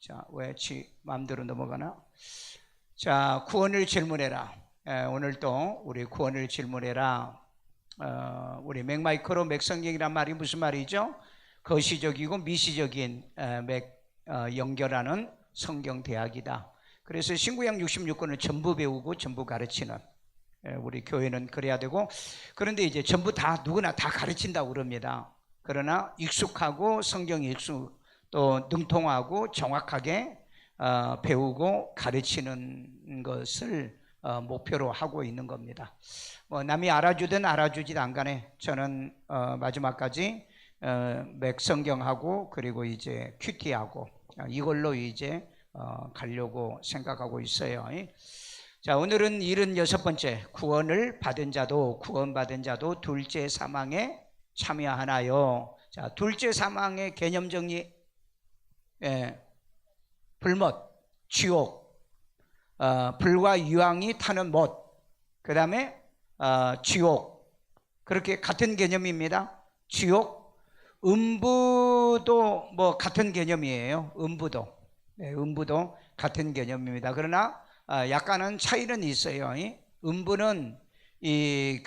자, 왜 마음대로 넘어가나? 자, 구원을 질문해라. 오늘도 우리 구원을 질문해라. 우리 맥마이크로 맥성경이란 말이 무슨 말이죠? 거시적이고 미시적인 연결하는 성경 대학이다. 그래서 신구약 66권을 전부 배우고 전부 가르치는, 우리 교회는 그래야 되고, 그런데 이제 전부 다 누구나 다 가르친다고 그럽니다. 그러나 익숙하고 성경 익숙 또 능통하고 정확하게 배우고 가르치는 것을 목표로 하고 있는 겁니다. 뭐 남이 알아주든 알아주지도 안 간에 저는 마지막까지 맥성경하고 그리고 이제 큐티하고 이걸로 이제 가려고 생각하고 있어요. 자, 오늘은 76번째 구원을 받은 자도 구원받은 자도 둘째 사망에 참여하나요? 자, 둘째 사망의 개념 정리. 불못, 지옥, 불과 유황이 타는 못, 그 다음에 지옥, 그렇게 같은 개념입니다. 지옥, 음부도 뭐 같은 개념이에요. 음부도, 음부도 같은 개념입니다. 그러나 약간은 차이는 있어요. 음부는 이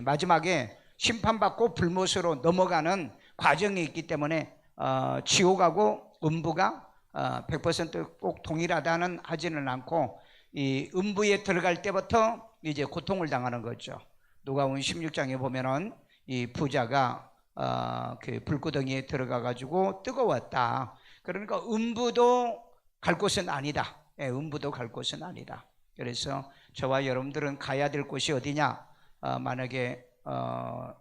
마지막에 심판받고 불못으로 넘어가는 과정이 있기 때문에 지옥하고 음부가 100% 꼭 동일하다는 하지는 않고, 이 음부에 들어갈 때부터 이제 고통을 당하는 거죠. 누가복음 16장에 보면은 이 부자가 그 불구덩이에 들어가 가지고 뜨거웠다. 그러니까 음부도 갈 곳은 아니다. 음부도 갈 곳은 아니다. 그래서 저와 여러분들은 가야 될 곳이 어디냐? 만약에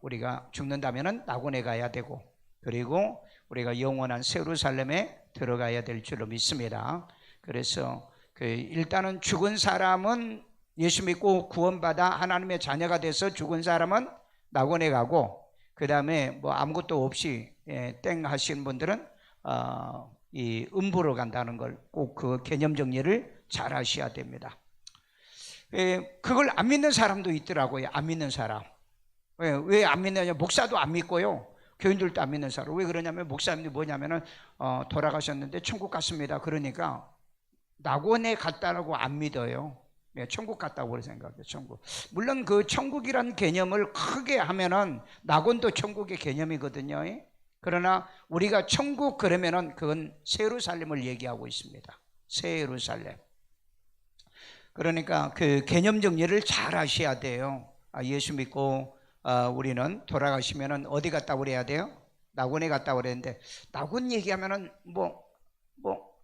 우리가 죽는다면은 낙원에 가야 되고, 그리고 우리가 영원한 새 예루살렘에 들어가야 될 줄로 믿습니다. 그래서 일단은 죽은 사람은 예수 믿고 구원받아 하나님의 자녀가 돼서 죽은 사람은 낙원에 가고, 그 다음에 뭐 아무것도 없이 땡 하시는 분들은 이 음부로 간다는 걸 꼭 그 개념 정리를 잘 하셔야 됩니다. 그걸 안 믿는 사람도 있더라고요. 안 믿는 사람. 왜 안 믿느냐? 목사도 안 믿고요, 교인들도 안 믿는 사람. 왜 그러냐면 목사님이 뭐냐면은 돌아가셨는데 천국 갔습니다. 그러니까 낙원에 갔다라고 안 믿어요. 천국 갔다고 생각해요. 천국. 물론 그 천국이라는 개념을 크게 하면은 낙원도 천국의 개념이거든요. 그러나 우리가 천국 그러면은 그건 새 예루살렘을 얘기하고 있습니다. 새 예루살렘. 그러니까 그 개념 정리를 잘 하셔야 돼요. 예수 믿고 우리는 돌아가시면은 어디 갔다 그래야 돼요? 낙원에 갔다 그랬는데, 낙원 얘기하면은 뭐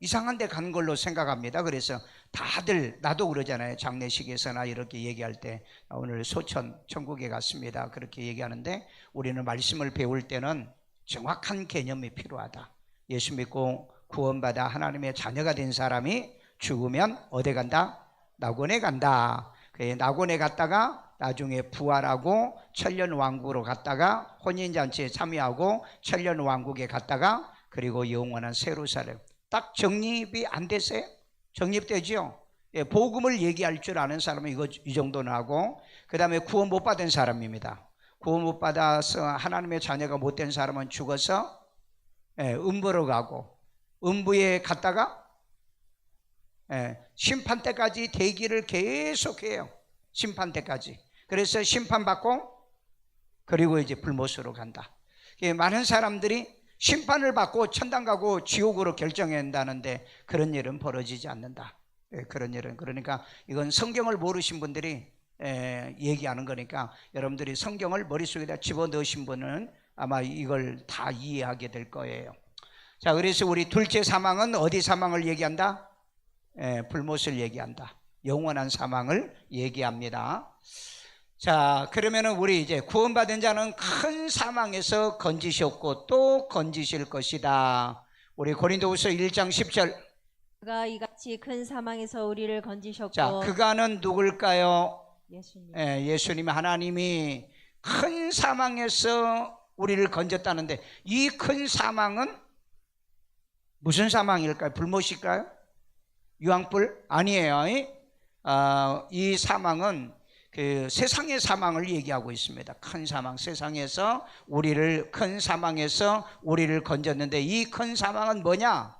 이상한 데 간 걸로 생각합니다. 그래서 다들, 나도 그러잖아요. 장례식에서나 이렇게 얘기할 때 오늘 소천 천국에 갔습니다, 그렇게 얘기하는데, 우리는 말씀을 배울 때는 정확한 개념이 필요하다. 예수 믿고 구원받아 하나님의 자녀가 된 사람이 죽으면 어디 간다? 낙원에 간다. 낙원에 갔다가 나중에 부활하고 천년왕국으로 갔다가 혼인잔치에 참여하고 천년왕국에 갔다가 그리고 영원한 새 예루살렘. 딱 정립이 안 됐어요? 정립되죠? 복음을 얘기할 줄 아는 사람은 이 정도는 하고, 그 다음에 구원 못 받은 사람입니다. 구원 못 받아서 하나님의 자녀가 못 된 사람은 죽어서 음부로 가고, 음부에 갔다가 심판 때까지 대기를 계속해요. 심판 때까지. 그래서 심판받고 그리고 이제 불못으로 간다. 많은 사람들이 심판을 받고 천당 가고 지옥으로 결정한다는데 그런 일은 벌어지지 않는다. 그런 일은, 그러니까 이건 성경을 모르신 분들이 얘기하는 거니까, 여러분들이 성경을 머릿속에다 집어넣으신 분은 아마 이걸 다 이해하게 될 거예요. 자, 그래서 우리 둘째 사망은 어디 사망을 얘기한다? 불못을 얘기한다. 영원한 사망을 얘기합니다. 자, 그러면은 우리 이제 구원받은 자는 큰 사망에서 건지셨고 또 건지실 것이다. 우리 고린도후서 1장 10절. 그가 이같이 큰 사망에서 우리를 건지셨고. 자, 그가는 누굴까요? 예수님. 예수님, 하나님이 큰 사망에서 우리를 건졌다는데, 이 큰 사망은 무슨 사망일까요? 불못일까요? 유황불? 아니에요. 이 사망은 그 세상의 사망을 얘기하고 있습니다. 큰 사망, 세상에서 우리를, 큰 사망에서 우리를 건졌는데 이 큰 사망은 뭐냐?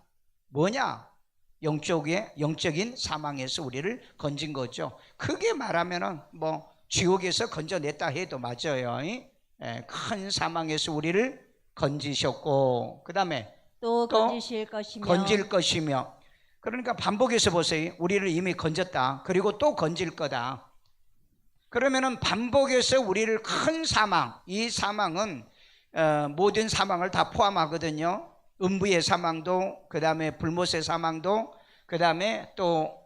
영적인 사망에서 우리를 건진 거죠. 크게 말하면은 뭐 지옥에서 건져냈다 해도 맞아요. 큰 사망에서 우리를 건지셨고, 그 다음에 또 또 건지실 것이며 건질 것이며. 그러니까 반복해서 보세요. 우리를 이미 건졌다. 그리고 또 건질 거다. 그러면은 반복해서 우리를 큰 사망, 이 사망은 모든 사망을 다 포함하거든요. 음부의 사망도, 그 다음에 불못의 사망도, 그 다음에 또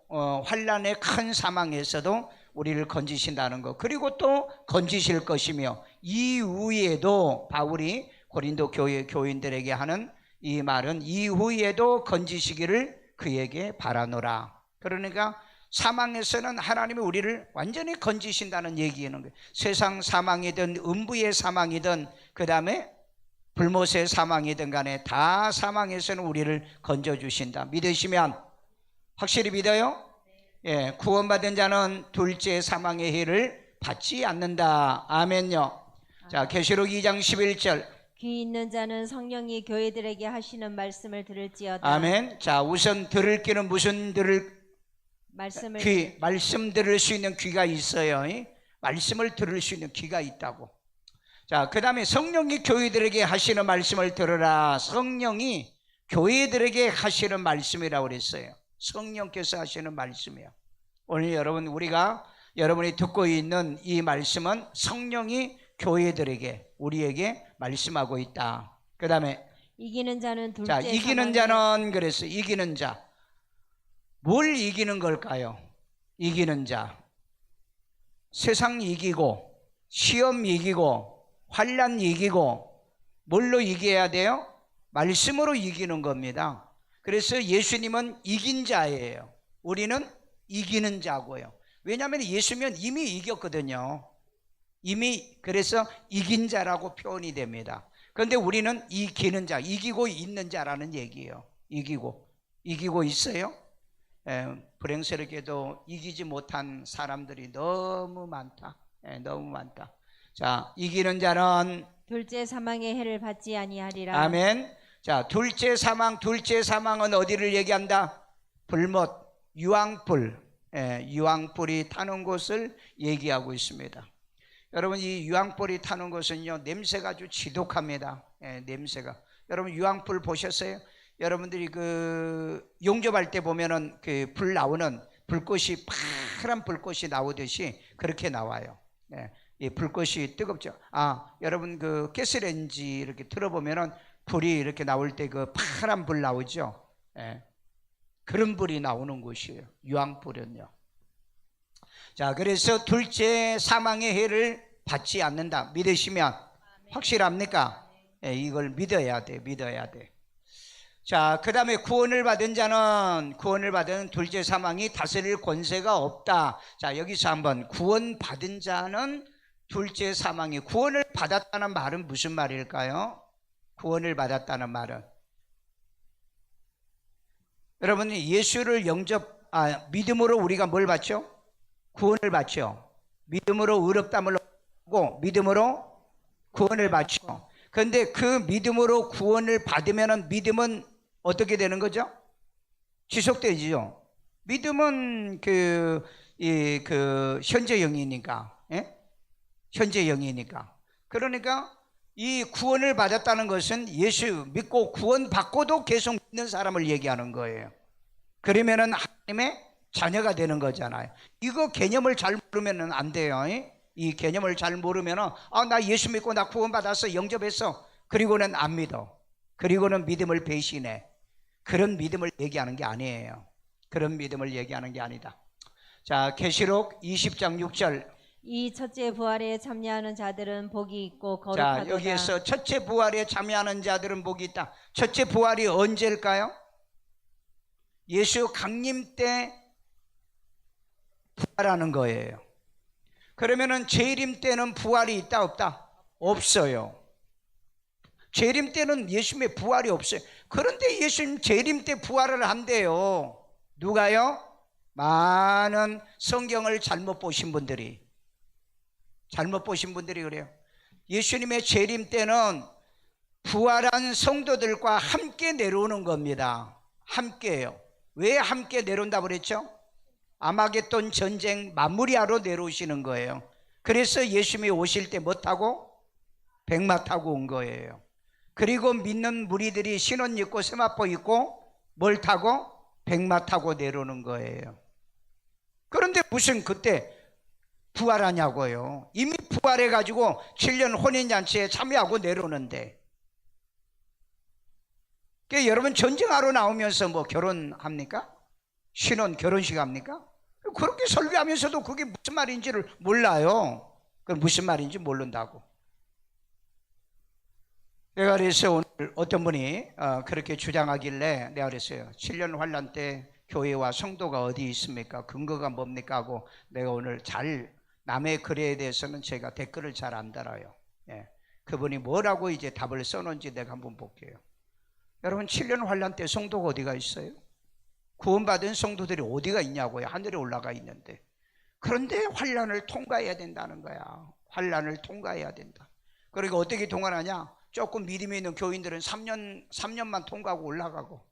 환란의 큰 사망에서도 우리를 건지신다는 것. 그리고 또 건지실 것이며, 이후에도 바울이 고린도 교회 교인들에게 하는 이 말은 이후에도 건지시기를 그에게 바라노라. 그러니까 사망에서는 하나님이 우리를 완전히 건지신다는 얘기는 거예요. 세상 사망이든 음부의 사망이든 그 다음에 불못의 사망이든 간에 다 사망에서는 우리를 건져주신다. 믿으시면, 확실히 믿어요? 예, 구원받은 자는 둘째 사망의 해를 받지 않는다. 아멘요. 자, 계시록 2장 11절. 귀 있는 자는 성령이 교회들에게 하시는 말씀을 들을지어다. 아멘. 자, 우선 들을 귀는 무슨 말씀 들을 수 있는 귀가 있어요. 말씀을 들을 수 있는 귀가 있다고. 자, 그 다음에 성령이 교회들에게 하시는 말씀을 들으라. 성령이 교회들에게 하시는 말씀이라고 그랬어요. 성령께서 하시는 말씀이에요. 오늘 여러분이 듣고 있는 이 말씀은 성령이 교회들에게, 우리에게 말씀하고 있다. 그 다음에 이기는 자는 둘째 자, 이기는 자는 그랬어요. 이기는 자. 뭘 이기는 걸까요? 이기는 자. 세상 이기고, 시험 이기고, 환난 이기고, 뭘로 이겨야 돼요? 말씀으로 이기는 겁니다. 그래서 예수님은 이긴 자예요. 우리는 이기는 자고요. 왜냐하면 예수님은 이미 이겼거든요. 그래서 이긴 자라고 표현이 됩니다. 그런데 우리는 이기는 자, 이기고 있는 자라는 얘기예요. 이기고 있어요. 불행스럽게도 이기지 못한 사람들이 너무 많다. 너무 많다. 자, 이기는 자는 둘째 사망의 해를 받지 아니하리라. 아멘. 자, 둘째 사망은 어디를 얘기한다? 불못, 유황불, 유황불이 타는 곳을 얘기하고 있습니다. 여러분, 이 유황불이 타는 곳은요, 냄새가 아주 지독합니다. 냄새가. 여러분, 유황불 보셨어요? 여러분들이 그 용접할 때 보면은 그 불 나오는 불꽃이, 파란 불꽃이 나오듯이 그렇게 나와요. 이 불꽃이 뜨겁죠. 여러분 그 가스레인지 이렇게 틀어보면은 불이 이렇게 나올 때 그 파란 불 나오죠. 그런 불이 나오는 곳이에요. 유황불은요. 자, 그래서 둘째 사망의 해를 받지 않는다. 믿으시면 확실합니까? 이걸 믿어야 돼. 자, 그 다음에 구원을 받은 둘째 사망이 다스릴 권세가 없다. 자, 여기서 한번 구원받은 자는 둘째 사망이, 구원을 받았다는 말은 무슨 말일까요? 구원을 받았다는 말은, 여러분이 예수를 믿음으로 우리가 뭘 받죠? 구원을 받죠. 믿음으로 의롭다함을 얻고 믿음으로 구원을 받죠. 그런데 그 믿음으로 구원을 받으면 믿음은 어떻게 되는 거죠? 지속되지요. 믿음은 현재형이니까, 현재형이니까. 그러니까 이 구원을 받았다는 것은 예수 믿고 구원받고도 계속 믿는 사람을 얘기하는 거예요. 그러면은 하나님의 자녀가 되는 거잖아요. 이거 개념을 잘 모르면 안 돼요. 이 개념을 잘 모르면 나 예수 믿고 나 구원받았어, 영접했어, 그리고는 안 믿어, 그리고는 믿음을 배신해. 그런 믿음을 얘기하는 게 아니에요. 그런 믿음을 얘기하는 게 아니다. 자, 계시록 20장 6절. 이 첫째 부활에 참여하는 자들은 복이 있고 거룩하도다. 자, 여기에서 첫째 부활에 참여하는 자들은 복이 있다. 첫째 부활이 언제일까요? 예수 강림 때 부활하는 거예요. 그러면은 재림 때는 부활이 있다 없다? 없어요. 재림 때는 예수님의 부활이 없어요. 그런데 예수님 재림 때 부활을 한대요. 누가요? 많은 성경을 잘못 보신 분들이, 잘못 보신 분들이 그래요. 예수님의 재림 때는 부활한 성도들과 함께 내려오는 겁니다. 함께예요. 왜 함께 내려온다고 그랬죠? 아마겟돈 전쟁 마무리하러 내려오시는 거예요. 그래서 예수님이 오실 때 뭐 타고? 백마 타고 온 거예요. 그리고 믿는 무리들이 신혼 입고 세마포 입고 뭘 타고? 백마 타고 내려오는 거예요. 그런데 무슨 그때 부활하냐고요. 이미 부활해가지고 7년 혼인잔치에 참여하고 내려오는데, 그러니까 여러분 전쟁하러 나오면서 뭐 결혼합니까? 신혼 결혼식 합니까? 그렇게 설교하면서도 그게 무슨 말인지를 몰라요. 그건 무슨 말인지 모른다고. 내가 그래서 오늘 어떤 분이 그렇게 주장하길래 내가 그랬어요. 7년 환란 때 교회와 성도가 어디 있습니까? 근거가 뭡니까? 하고 내가 오늘 잘 남의 글에 대해서는 제가 댓글을 잘 안 달아요. 예. 그분이 뭐라고 이제 답을 써놓은지 내가 한번 볼게요. 여러분 7년 환란 때 성도가 어디가 있어요? 구원받은 성도들이 어디가 있냐고요. 하늘에 올라가 있는데. 그런데 환란을 통과해야 된다는 거야. 환란을 통과해야 된다. 그러니까 어떻게 통과하냐? 조금 믿음이 있는 교인들은 3년만 통과하고 올라가고,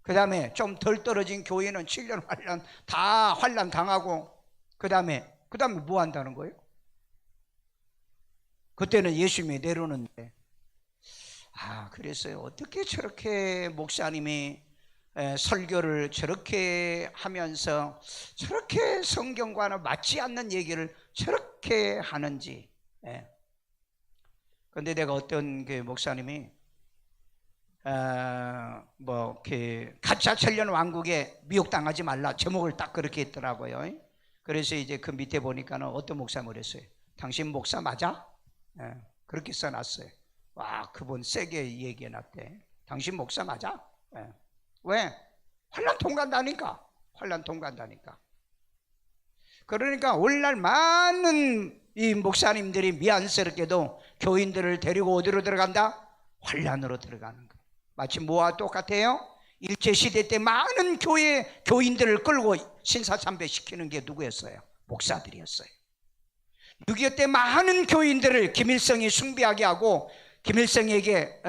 그 다음에 좀 덜 떨어진 교인은 7년 환란 다 환란 당하고, 그 다음에 뭐 한다는 거예요? 그때는 예수님이 내려오는데. 그래서요, 어떻게 저렇게 목사님이 설교를 저렇게 하면서 저렇게 성경과는 맞지 않는 얘기를 저렇게 하는지. 그런데 내가 어떤 그 목사님이 가짜 천년 왕국에 미혹당하지 말라 제목을 딱 그렇게 했더라고요. 그래서 이제 그 밑에 보니까는 어떤 목사님 그랬어요. 당신 목사 맞아? 그렇게 써놨어요. 와, 그분 세게 얘기해놨대. 당신 목사 맞아? 왜? 환란 통과한다니까. 환란 통과한다니까. 그러니까 오늘날 많은 이 목사님들이 미안스럽게도 교인들을 데리고 어디로 들어간다? 환란으로 들어가는 거예요. 마치 뭐와 똑같아요? 일제시대 때 많은 교인들을 끌고 신사참배시키는 게 누구였어요? 목사들이었어요. 6.25 때 많은 교인들을 김일성이 숭배하게 하고 김일성에게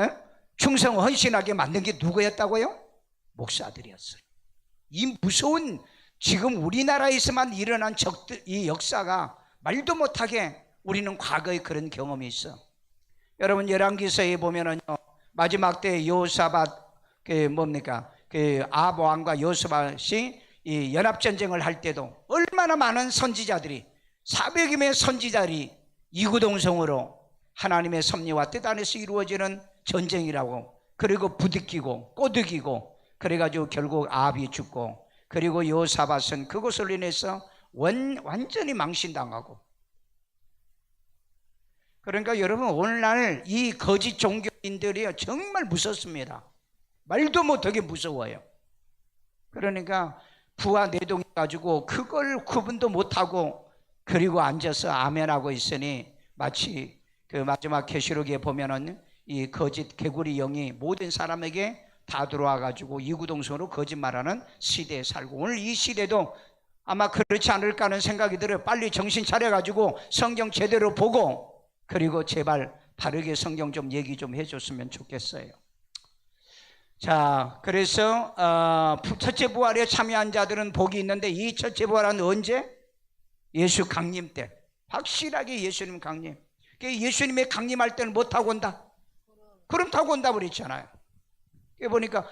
충성 헌신하게 만든 게 누구였다고요? 목사들이었어요. 이 무서운 지금 우리나라에서만 일어난 이 역사가 말도 못하게 우리는 과거에 그런 경험이 있어. 여러분 열왕기서에 보면은 마지막 때 여호사밧 아합 왕과 여호사밧이 이 연합전쟁을 할 때도 얼마나 많은 선지자들이 400여 명의 선지자들이 이구동성으로 하나님의 섭리와 뜻 안에서 이루어지는 전쟁이라고, 그리고 부딪히고 꼬드기고 그래가지고 결국 아합이 죽고, 그리고 여호사밧은 그것으로 인해서 완전히 망신당하고. 그러니까 여러분 오늘날 이 거짓 종교인들이 정말 무섭습니다. 말도 못하게 무서워요. 그러니까 부와 내동 가지고 그걸 구분도 못하고 그리고 앉아서 아멘하고 있으니 마치 그 마지막 계시록에 보면은 이 거짓 개구리 영이 모든 사람에게 다 들어와 가지고 이구동성으로 거짓말하는 시대에 살고, 오늘 이 시대도 아마 그렇지 않을까 하는 생각이 들어요. 빨리 정신 차려 가지고 성경 제대로 보고 그리고 제발 바르게 성경 좀 얘기 좀 해줬으면 좋겠어요. 자, 그래서 첫째 부활에 참여한 자들은 복이 있는데, 이 첫째 부활은 언제? 예수 강림 때. 확실하게 예수님 강림. 예수님의 강림할 때는 뭐 타고 온다? 구름 타고 온다 그랬잖아요. 보니까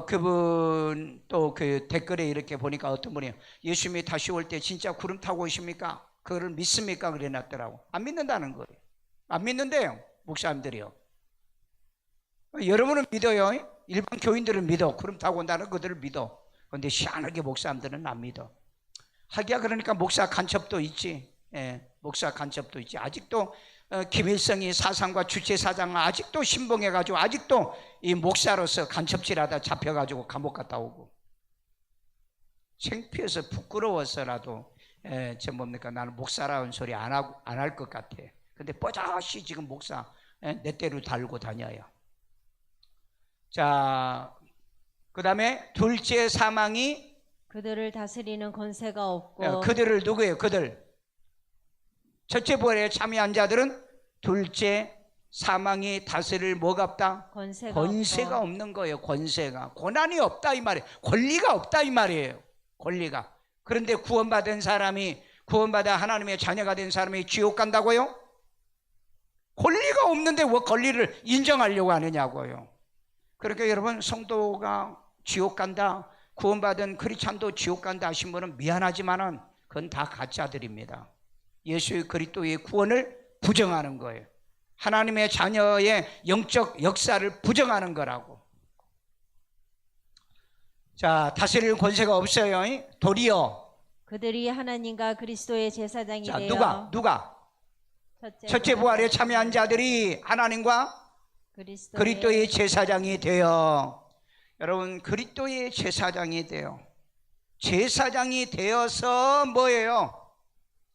그분 또 그 댓글에 이렇게 보니까 어떤 분이 예수님이 다시 올 때 진짜 구름 타고 오십니까? 그거를 믿습니까? 그래 놨더라고. 안 믿는다는 거예요. 안 믿는데요, 목사님들이요. 여러분은 믿어요. 일반 교인들은 믿어. 구름 타고 온다는 그들을 믿어. 그런데 희한하게 목사님들은 안 믿어. 하기야 그러니까 목사 간첩도 있지. 목사 간첩도 있지. 아직도 김일성이 사상과 주체사장을 아직도 신봉해가지고 아직도 이 목사로서 간첩질하다 잡혀가지고 감옥 갔다 오고, 창피해서 부끄러워서라도 나는 목사라는 소리 안 할 것 같아. 근데 뽀짝이 지금 목사 내 대로 달고 다녀요. 자, 그 다음에 둘째 사망이 그들을 다스리는 권세가 없고. 그들을 누구예요? 그들 첫째 부활에 참여한 자들은 둘째 사망이 다스릴 뭐가 없다? 권세가 없는 거예요. 권세가. 고난이 없다 이 말이에요. 권리가 없다 이 말이에요. 권리가. 그런데 구원받은 사람이, 구원받아 하나님의 자녀가 된 사람이 지옥 간다고요? 권리가 없는데 왜 권리를 인정하려고 하느냐고요. 그러니까 여러분, 성도가 지옥 간다, 구원받은 크리스찬도 지옥 간다 하신 분은 미안하지만은 그건 다 가짜들입니다. 예수의 그리스도의 구원을 부정하는 거예요. 하나님의 자녀의 영적 역사를 부정하는 거라고. 자, 다스릴 권세가 없어요. 도리어 그들이 하나님과 그리스도의 제사장이 자, 되어 누가? 첫째 부활에 참여한 자들이 하나님과 그리스도의 제사장이 되어, 여러분, 그리스도의 제사장이 되어, 제사장이 되어서 뭐예요?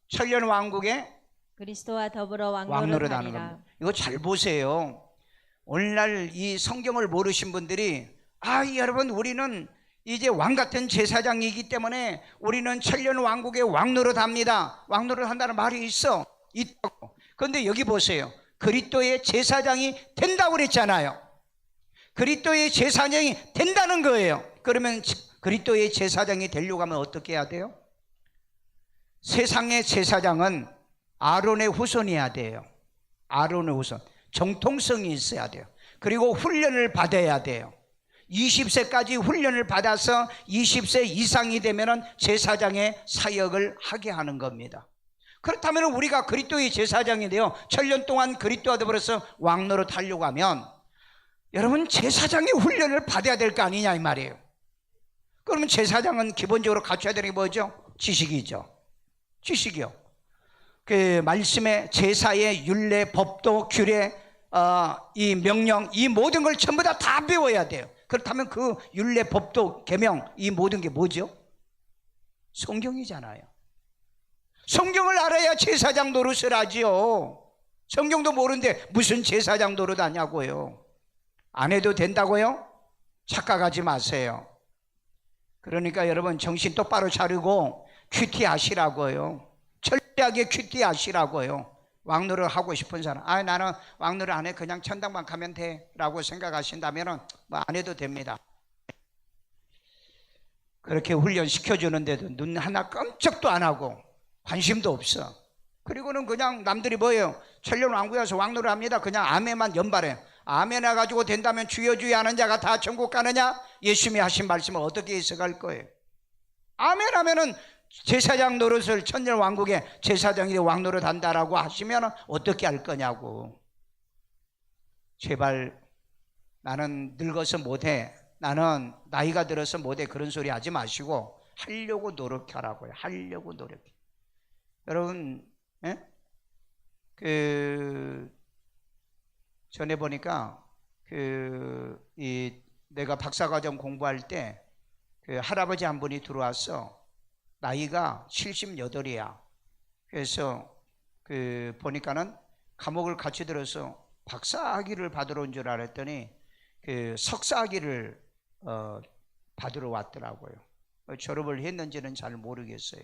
천년 왕국에 그리스도와 더불어 왕노릇하는 왕노릇하리라. 겁니다. 이거 잘 보세요. 오늘날 이 성경을 모르신 분들이, 여러분, 우리는 이제 왕 같은 제사장이기 때문에 우리는 천년 왕국에 왕노릇합니다. 왕노릇한다는 말이 있다고. 그런데 여기 보세요. 그리스도의 제사장이 된다고 그랬잖아요. 그리스도의 제사장이 된다는 거예요. 그러면 그리스도의 제사장이 되려고 하면 어떻게 해야 돼요? 세상의 제사장은 아론의 후손이어야 돼요. 아론의 후손. 정통성이 있어야 돼요. 그리고 훈련을 받아야 돼요. 20세까지 훈련을 받아서 20세 이상이 되면 제사장의 사역을 하게 하는 겁니다. 그렇다면 우리가 그리스도의 제사장이 되어 천년 동안 그리스도와 더불어서 왕노릇 하려고 하면 여러분, 제사장의 훈련을 받아야 될 거 아니냐 이 말이에요. 그러면 제사장은 기본적으로 갖춰야 되는 게 뭐죠? 지식이죠. 지식이요. 그 말씀의 제사의 율례, 법도, 규례, 이 명령, 이 모든 걸 전부 다 배워야 돼요. 그렇다면 그 율례, 법도, 계명, 이 모든 게 뭐죠? 성경이잖아요. 성경을 알아야 제사장 노릇을 하지요. 성경도 모르는데 무슨 제사장 노릇 하냐고요. 안 해도 된다고요? 착각하지 마세요. 그러니까 여러분, 정신 똑바로 차리고 큐티하시라고요. 철저하게 큐티하시라고요. 왕노릇 하고 싶은 사람, 나는 왕노릇 안 해, 그냥 천당만 가면 돼 라고 생각하신다면 뭐 안 해도 됩니다. 그렇게 훈련시켜주는데도 눈 하나 깜짝도 안 하고 관심도 없어. 그리고는 그냥 남들이 뭐예요? 천년 왕국에 와서 왕노릇 합니다. 그냥 아멘만 연발해. 아멘 해가지고 된다면 주여 주여 하는 자가 다 천국 가느냐? 예수님이 하신 말씀을 어떻게 해석할 거예요? 아멘 하면은 제사장 노릇을 천년 왕국에 제사장이 왕노릇 한다라고 하시면 어떻게 할 거냐고. 제발 나는 늙어서 못해, 나는 나이가 들어서 못해, 그런 소리 하지 마시고 하려고 노력하라고요. 하려고 노력해. 여러분, 전에 보니까 내가 박사과정 공부할 때 할아버지 한 분이 들어왔어. 나이가 78이야. 그래서 보니까는 감옥을 같이 들어서 박사학위를 받으러 온 줄 알았더니 석사학위를 받으러 왔더라고요. 졸업을 했는지는 잘 모르겠어요.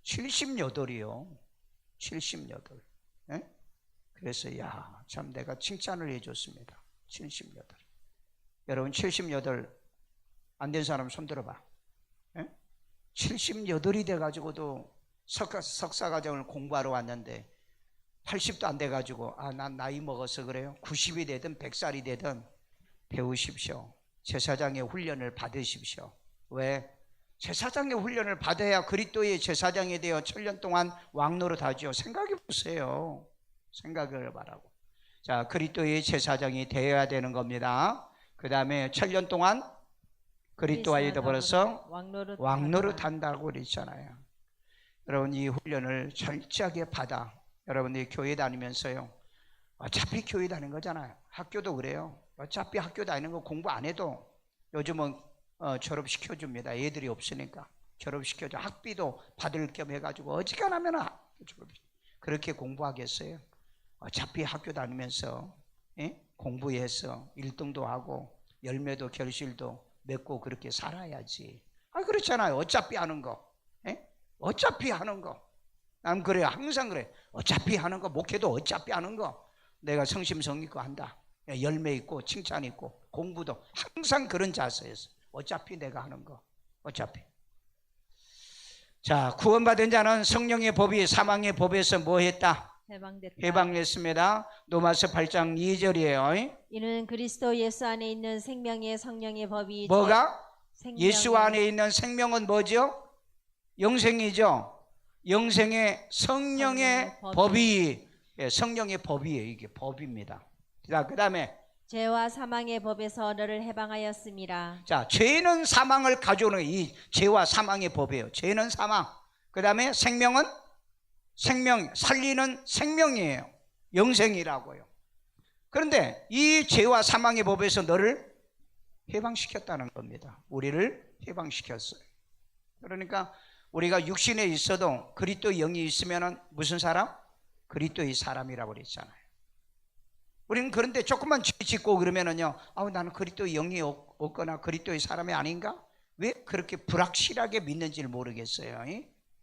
78이요. 78. 그래서 참 내가 칭찬을 해줬습니다. 78. 여러분, 78 안 된 사람 손 들어봐. 78이 돼가지고도 석사과정을 공부하러 왔는데 80도 안 돼가지고 난 나이 먹어서 그래요. 90이 되든 100살이 되든 배우십시오. 제사장의 훈련을 받으십시오. 왜? 제사장의 훈련을 받아야 그리스도의 제사장이 되어 천년 동안 왕노릇 하죠. 생각해 보세요. 생각을 해봐라고. 자, 그리스도의 제사장이 되어야 되는 겁니다. 그 다음에 천년 동안 그리스도와 더불어서 왕노릇 한다고 그랬잖아요. 여러분, 이 훈련을 철저하게 받아. 여러분들이 교회 다니면서요, 어차피 교회 다니는 거잖아요. 학교도 그래요. 어차피 학교 다니는 거 공부 안 해도 요즘은 졸업시켜줍니다. 애들이 없으니까 졸업시켜줘. 학비도 받을 겸 해가지고 어지간하면 그렇게 공부하겠어요? 어차피 학교 다니면서 공부해서 1등도 하고 열매도 결실도 맺고 그렇게 살아야지. 그렇잖아요. 어차피 하는 거. 어차피 하는 거. 난 그래요. 항상 그래. 어차피 하는 거, 목회도 어차피 하는 거 내가 성심성의껏 한다. 열매 있고 칭찬 있고 공부도 항상 그런 자세였어. 어차피 내가 하는 거 어차피. 자, 구원받은 자는 성령의 법이 사망의 법에서 뭐 했다? 해방됐다. 해방됐습니다. 로마서 8장 2절이에요. 이는 그리스도 예수 안에 있는 생명의 성령의 법이 뭐가? 생명의 예수 안에 있는 생명은 뭐죠? 영생이죠. 영생의 성령의 법이, 예, 성령의 법이에요. 이게 법입니다. 자, 그 다음에 죄와 사망의 법에서 너를 해방하였음이라. 자, 죄는 사망을 가져오는 이 죄와 사망의 법이에요. 죄는 사망. 그 다음에 생명은 생명, 살리는 생명이에요. 영생이라고요. 그런데 이 죄와 사망의 법에서 너를 해방시켰다는 겁니다. 우리를 해방시켰어요. 그러니까 우리가 육신에 있어도 그리스도의 영이 있으면 무슨 사람? 그리스도의 사람이라고 그랬잖아요. 우리는 그런데 조금만 죄 짓고 그러면은요, 나는 그리스도의 영이 없거나 그리스도의 사람이 아닌가? 왜 그렇게 불확실하게 믿는지를 모르겠어요.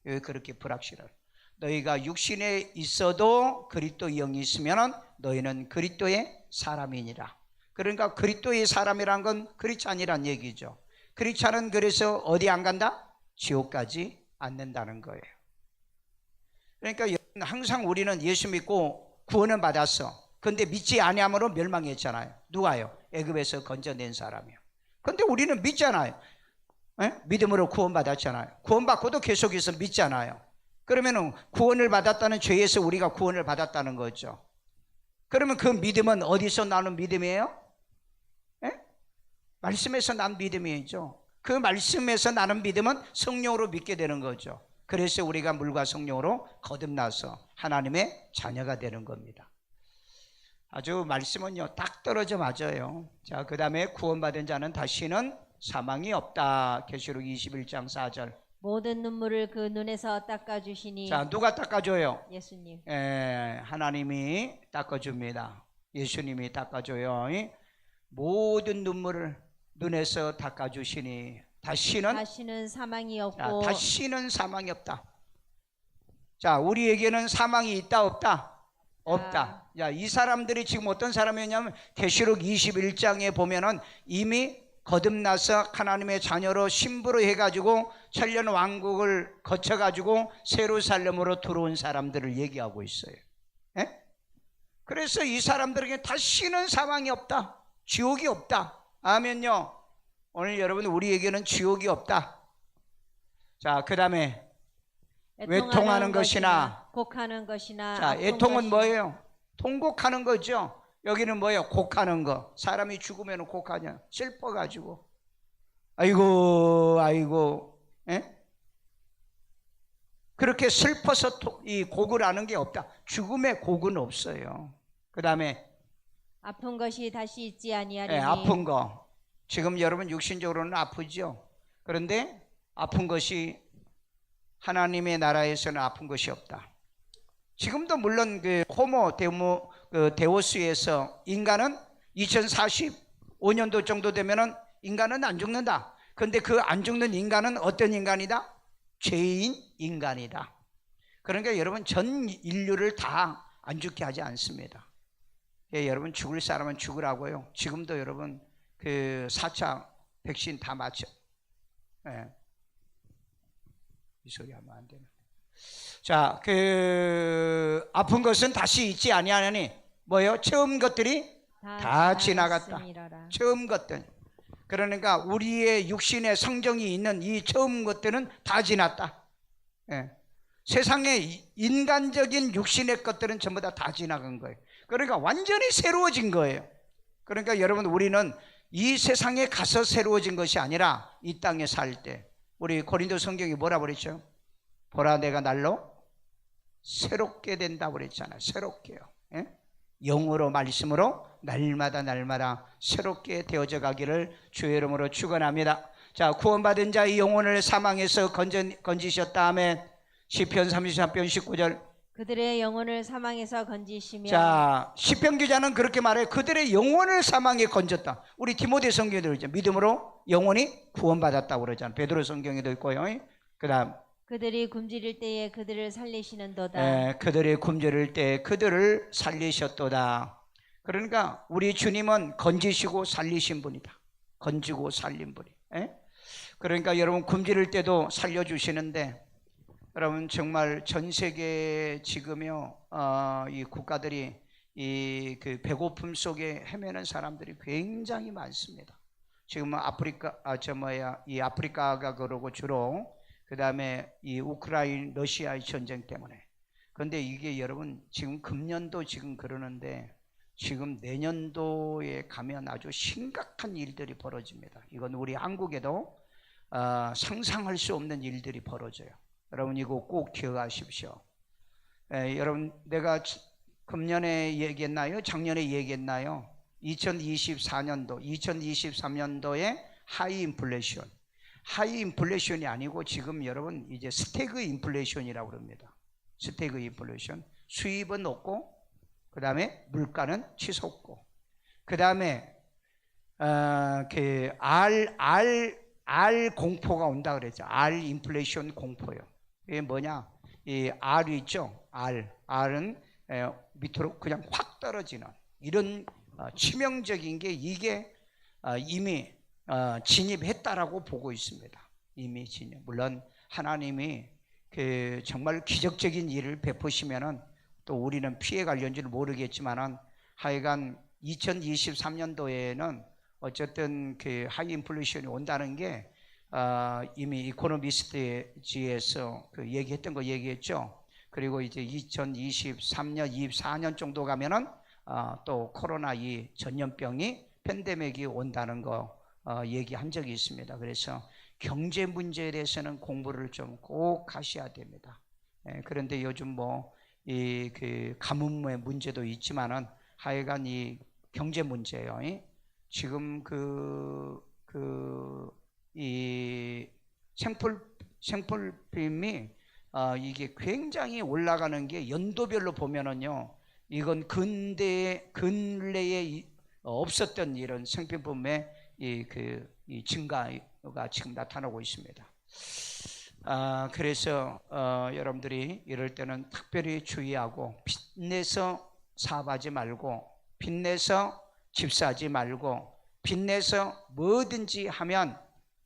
왜 그렇게 불확실하게? 너희가 육신에 있어도 그리스도의 영이 있으면은 너희는 그리스도의 사람이니라. 그러니까 그리스도의 사람이란 건 크리스찬이란 얘기죠. 크리스찬은 그래서 어디 안 간다? 지옥 가지 않는다는 거예요. 그러니까 항상 우리는 예수 믿고 구원은 받았어. 그런데 믿지 아니함으로 멸망했잖아요. 누가요? 애굽에서 건져낸 사람이요. 그런데 우리는 믿잖아요. 믿음으로 구원받았잖아요. 구원받고도 계속해서 믿잖아요. 그러면 구원을 받았다는 죄에서 우리가 구원을 받았다는 거죠. 그러면 그 믿음은 어디서 나는 믿음이에요? 말씀에서 난 믿음이죠. 그 말씀에서 나는 믿음은 성령으로 믿게 되는 거죠. 그래서 우리가 물과 성령으로 거듭나서 하나님의 자녀가 되는 겁니다. 아주 말씀은요 딱 떨어져 맞아요. 자, 그 다음에 구원받은 자는 다시는 사망이 없다. 계시록 21장 4절. 모든 눈물을 그 눈에서 닦아주시니. 자, 누가 닦아줘요? 예수님. 하나님이 닦아줍니다. 예수님이 닦아줘요. 모든 눈물을 눈에서 닦아주시니 다시는 사망이 없고. 자, 다시는 사망이 없다. 자, 우리에게는 사망이 있다 없다? 없다. 자, 이 사람들이 지금 어떤 사람이었냐면 계시록 21장에 보면은 이미 거듭나서 하나님의 자녀로 신부로 해가지고 천년 왕국을 거쳐가지고 예루살렘으로 들어온 사람들을 얘기하고 있어요. 그래서 이 사람들에게 다시는 사망이 없다. 지옥이 없다. 아멘요. 오늘 여러분 우리에게는 지옥이 없다. 자, 그 다음에 외통하는 것이나 곡하는 것이나. 자, 애통은 뭐예요? 통곡하는 거죠. 여기는 뭐예요? 곡하는 거. 사람이 죽으면 곡하냐? 슬퍼가지고 아이고 그렇게 슬퍼서 이 곡을 하는 게 없다. 죽음의 곡은 없어요. 그 다음에 아픈 것이 다시 있지 아니하리니. 아픈 거. 지금 여러분 육신적으로는 아프죠. 그런데 아픈 것이 하나님의 나라에서는 아픈 것이 없다. 지금도 물론 그 호모 데오스에서 인간은 2045년도 정도 되면은 인간은 안 죽는다. 그런데 그 안 죽는 인간은 어떤 인간이다? 죄인 인간이다. 그러니까 여러분 전 인류를 다 안 죽게 하지 않습니다. 여러분 죽을 사람은 죽으라고요. 지금도 여러분 그 4차 백신 다 맞죠. 이 소리 하면 안 되는. 자, 그 아픈 것은 다시 있지 아니하니 뭐예요? 처음 것들이 다 지나갔다. 처음 것들. 그러니까 우리의 육신의 성정이 있는 이 처음 것들은 다 지났다. 세상의 인간적인 육신의 것들은 전부 다 지나간 거예요. 그러니까 완전히 새로워진 거예요. 그러니까 여러분 우리는 이 세상에 가서 새로워진 것이 아니라 이 땅에 살 때 우리 고린도 성경이 뭐라 그랬죠? 보라 내가 날로 새롭게 된다고 그랬잖아요. 새롭게요. 영으로 말씀으로 날마다 새롭게 되어져 가기를 주의 이름으로 축원합니다. 자, 구원받은 자의 영혼을 사망에서 건지셨다 하면 시편 33편 19절. 그들의 영혼을 사망에서 건지시며. 자, 시편 기자는 그렇게 말해요. 그들의 영혼을 사망에 건졌다. 우리 디모데 성경에도 있죠. 믿음으로 영혼이 구원받았다고 그러잖아요. 베드로 성경에도 있고요. 그 다음 그들이 굶주릴 때에 그들을 살리시는도다. 그들이 굶주릴 때 그들을 살리셨도다. 그러니까 우리 주님은 건지시고 살리신 분이다. 건지고 살린 분이. 그러니까 여러분 굶주릴 때도 살려주시는데, 여러분 정말 전 세계 지금요 이 국가들이 이 그 배고픔 속에 헤매는 사람들이 굉장히 많습니다. 지금은 이 아프리카가 그러고 주로 그 다음에 이 우크라이나 러시아의 전쟁 때문에. 그런데 이게 여러분 지금 금년도 지금 그러는데 지금 내년도에 가면 아주 심각한 일들이 벌어집니다. 이건 우리 한국에도 상상할 수 없는 일들이 벌어져요. 여러분 이거 꼭 기억하십시오. 여러분 내가 금년에 얘기했나요? 작년에 얘기했나요? 2024년도, 2023년도에 하이 인플레이션. 하이 인플레이션이 아니고 지금 여러분 이제 스태그 인플레이션이라고 그럽니다. 스태그 인플레이션. 수입은 없고 그 다음에 물가는 치솟고 그 다음에 R 공포가 온다 그랬죠. R 인플레이션 공포요. 이게 뭐냐? 이 R 있죠. R은 밑으로 그냥 확 떨어지는 이런 치명적인 게 이게 이미 진입했다라고 보고 있습니다. 이미 진입. 물론 하나님이 그 정말 기적적인 일을 베푸시면은 또 우리는 피해갈는지를 모르겠지만은 하여간 2023년도에는 어쨌든 그 하이 인플레이션이 온다는 게 이미 이코노미스트지에서 그 얘기했던 거 얘기했죠. 그리고 이제 2023년, 24년 정도 가면은 또 코로나 이 전염병이 팬데믹이 온다는 거 얘기한 적이 있습니다. 그래서 경제 문제에 대해서는 공부를 좀 꼭 하셔야 됩니다. 그런데 요즘 뭐 이 그 가뭄의 문제도 있지만은 하여간 이 경제 문제요. 지금 이 생필품이 이게 굉장히 올라가는 게 연도별로 보면은요, 이건 근래에 없었던 이런 생필품의 이 증가가 지금 나타나고 있습니다. 그래서 여러분들이 이럴 때는 특별히 주의하고, 빚내서 사업하지 말고, 빚내서 집 사지 말고, 빚내서 뭐든지 하면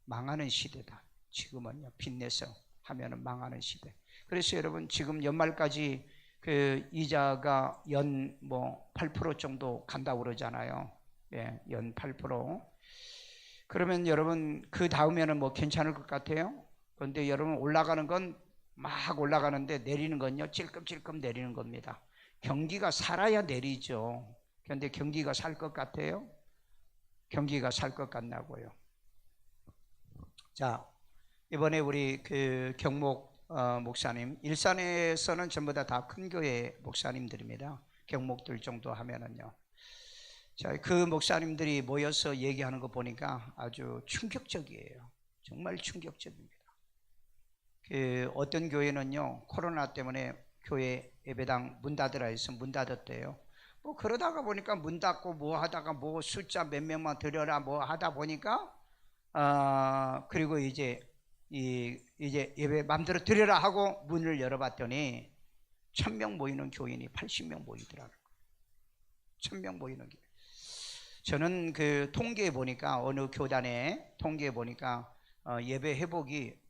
망하는 시대다. 지금은요, 빚내서 하면은 망하는 시대. 그래서 여러분 지금 연말까지 그 이자가 연 8% 정도 간다고 그러잖아요. 연 8%. 그러면 여러분 그 다음에는 괜찮을 것 같아요? 그런데 여러분 올라가는 건 막 올라가는데 내리는 건요 찔끔찔끔 내리는 겁니다. 경기가 살아야 내리죠. 그런데 경기가 살 것 같아요? 경기가 살 것 같나고요. 자, 이번에 우리 그 경목 목사님, 일산에서는 전부 다 큰 교회 목사님들입니다. 경목들 정도 하면은요. 자, 그 목사님들이 모여서 얘기하는 거 보니까 아주 충격적이에요. 정말 충격적입니다. 그 어떤 교회는요, 코로나 때문에 교회 예배당 문 닫으라 해서 문 닫았대요. 그러다가 보니까 문 닫고 하다가 숫자 몇 명만 들여라 하다 보니까 그리고 이제 예배 맘대로 드려라 하고 문을 열어봤더니 1000명 모이는 교인이 80명 모이더라고요. 1000명 모이는 교인. 저는 그 통계에 보니까 어느 교단에 통계에 보니까 예배 회복이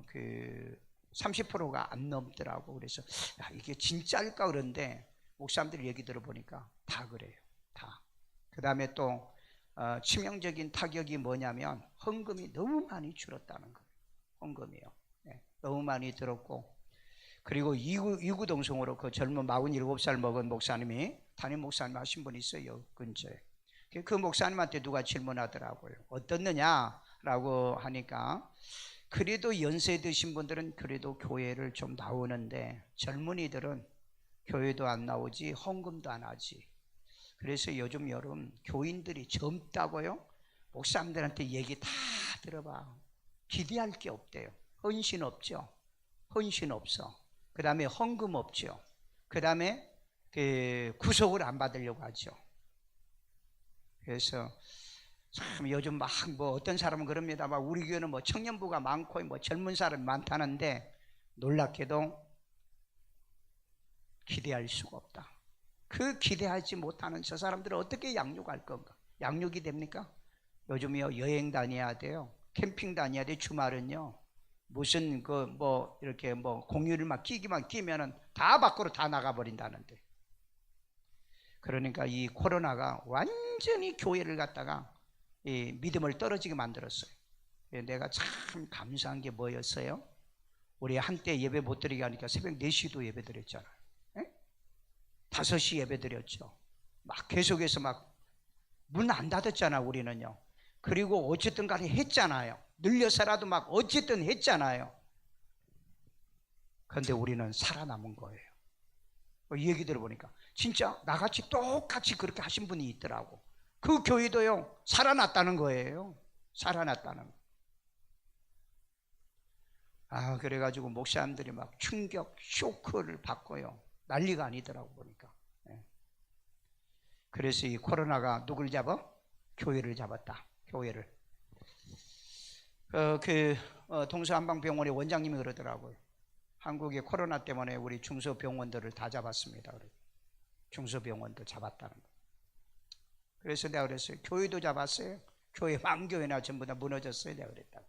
그 30%가 안 넘더라고. 그래서 이게 진짜일까 그런데 목사님들 얘기 들어보니까 다 그래요. 다. 그 다음에 또 치명적인 타격이 뭐냐면 헌금이 너무 많이 줄었다는 거예요. 헌금이요. 너무 많이 들었고, 그리고 이구동성으로 그 젊은 47살 먹은 목사님이 담임 목사님 하신 분이 있어요. 근처에. 그 목사님한테 누가 질문하더라고요. 어떻느냐라고 하니까, 그래도 연세 드신 분들은 그래도 교회를 좀 나오는데 젊은이들은 교회도 안 나오지 헌금도 안 하지. 그래서 요즘 여러분 교인들이 젊다고요? 목사님들한테 얘기 다 들어봐. 기대할 게 없대요. 헌신 없죠. 헌신 없어. 그 다음에 헌금 없죠. 그 다음에 구속을 안 받으려고 하죠. 그래서 참 요즘 막 뭐 어떤 사람은 그럽니다. 막 우리 교회는 뭐 청년부가 많고 뭐 젊은 사람이 많다는데 놀랍게도 기대할 수가 없다. 그 기대하지 못하는 저 사람들을 어떻게 양육할 건가? 양육이 됩니까? 요즘이요 여행 다녀야 돼요. 캠핑 다녀야 돼. 주말은요 무슨 그 뭐 이렇게 뭐 공휴일 막 끼면은 다 밖으로 다 나가버린다는데. 그러니까 이 코로나가 완전히 교회를 갖다가 이 믿음을 떨어지게 만들었어요. 내가 참 감사한 게 뭐였어요? 우리 한때 예배 못 드리게 하니까 새벽 4시도 예배 드렸잖아요. 5시 예배 드렸죠. 막 계속해서 막 문 안 닫았잖아 우리는요. 그리고 어쨌든 간에 했잖아요. 늘려서라도 막 어쨌든 했잖아요. 그런데 우리는 살아남은 거예요. 이 얘기 들어보니까 진짜 나같이 똑같이 그렇게 하신 분이 있더라고. 그 교회도요 살아났다는 거예요. 살아났다는 거. 그래가지고 목사님들이 막 충격 쇼크를 받고요 난리가 아니더라고 보니까. 그래서 이 코로나가 누굴 잡아? 교회를 잡았다. 교회를. 동서한방병원의 원장님이 그러더라고요. 한국의 코로나 때문에 우리 중소병원들을 다 잡았습니다. 중소병원도 잡았다는 거. 그래서 내가 그랬어요. 교회도 잡았어요. 교회 망교회나 전부 다 무너졌어요. 내가 그랬다고.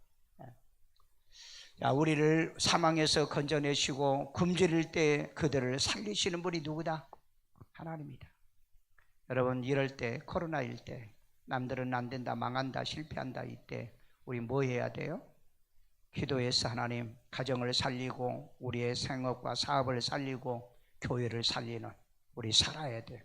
자, 우리를 사망에서 건져내시고 굶주릴 때 그들을 살리시는 분이 누구다? 하나님이다. 여러분 이럴 때 코로나일 때 남들은 안 된다 망한다 실패한다 이때 우리 뭐 해야 돼요? 기도해서 하나님 가정을 살리고 우리의 생업과 사업을 살리고 교회를 살리는 우리 살아야 돼요.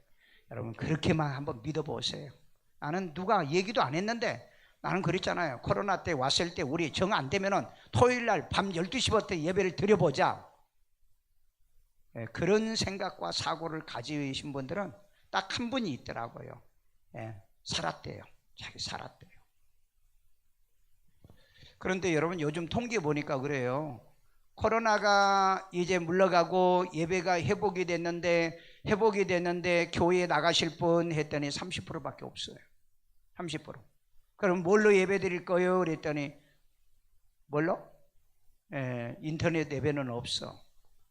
여러분 그렇게만 한번 믿어보세요. 나는 누가 얘기도 안 했는데 나는 그랬잖아요. 코로나 때 왔을 때 우리 정 안 되면은 토요일 날 밤 12시부터 예배를 드려보자. 그런 생각과 사고를 가지신 분들은 딱 한 분이 있더라고요. 살았대요. 자기 살았대요. 그런데 여러분 요즘 통계 보니까 그래요. 코로나가 이제 물러가고 예배가 회복이 됐는데 교회에 나가실 분 했더니 30%밖에 없어요. 30%. 그럼 뭘로 예배 드릴 거예요? 그랬더니 뭘로? 인터넷 예배는 없어.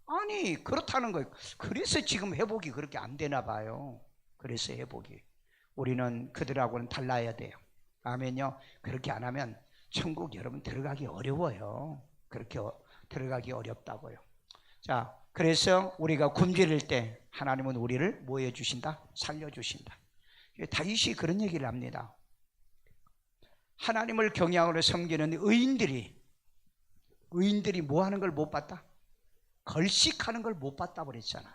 아니 그렇다는 거예요. 그래서 지금 회복이 그렇게 안 되나 봐요. 그래서 회복이. 우리는 그들하고는 달라야 돼요. 아멘요. 그렇게 안 하면 천국 여러분 들어가기 어려워요. 그렇게 들어가기 어렵다고요. 자, 그래서 우리가 굶주릴 때 하나님은 우리를 뭐 해주신다? 살려주신다. 다윗이 그런 얘기를 합니다. 하나님을 경외하고 섬기는 의인들이 뭐 하는 걸 못 봤다? 걸식하는 걸 못 봤다 그랬잖아요.